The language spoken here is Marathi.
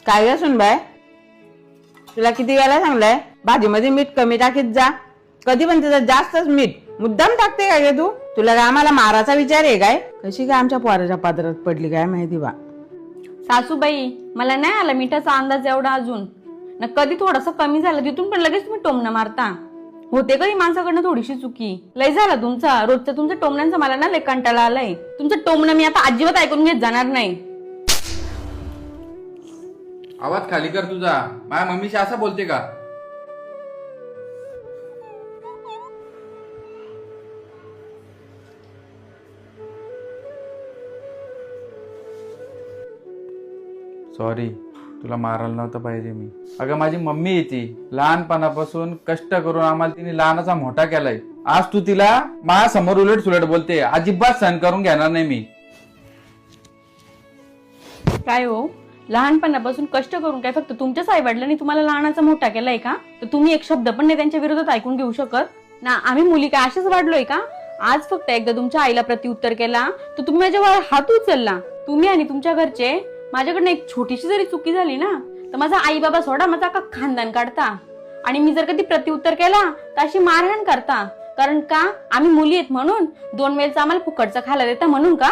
काय ग सुनबाय, तुला किती वेळा सांगलंय भाजीमध्ये मीठ कमी टाकीत जा. कधी पण त्याचं जास्तच मीठ मुद्दाम टाकते काय ग तू? तुला काय आम्हाला माराचा विचार आहे काय? कशी काय आमच्या पोराच्या पात्रात पडली काय माहिती बा. सासूबाई, मला नाही आला मिठाचा अंदाज एवढा अजून ना. कधी थोडस कमी झालं तिथून पण लगेच तुम्ही टोमणं मारता. होते कधी माणसाकडनं थोडीशी चुकी. लय झाला तुमचा रोजचा तुमच्या टोमण्यांचा मला ना लय कंटाळा आलाय. तुमचं टोमणं मी आता अजिबात ऐकून घेत जाणार नाही. आवाज खाली कर तुझा. माझ्या मम्मीशी असं बोलते का? सॉरी, तुला मारायला नव्हतं पाहिजे मी. अगं माझी मम्मी आहे ती. लहानपणापासून कष्ट करून आम्हाला तिने लहानाचा मोठा केलाय. आज तू तिला माझ्या समोर उलट सुलट बोलते. अजिबात सहन करून घेणार नाही मी. काय हो, लहानपणापासून कष्ट करून काय फक्त तुमच्याच आई वडिलांनी तुम्हाला लहानाचा मोठा केलाय का? तर तुम्ही एक शब्द पण नाही त्यांच्या विरोधात ऐकून घेऊ शकत ना? आम्ही मुली काय असेच वाढलोय का? आज फक्त एकदा तुमच्या आईला प्रत्युत्तर केला तर तुम्ही माझ्यावर हात उचलला. तुम्ही आणि तुमच्या घरचे माझ्याकडनं एक छोटीशी जरी चुकी झाली ना तर माझा आई बाबा सोडा, माझा अख्खा खानदान काढता. आणि मी जर कधी प्रत्युत्तर केला तर अशी मारहाण करता. कारण का? आम्ही मुली आहेत म्हणून? 2 वेळचा आम्हाला फुकटचा खायला देता म्हणून का?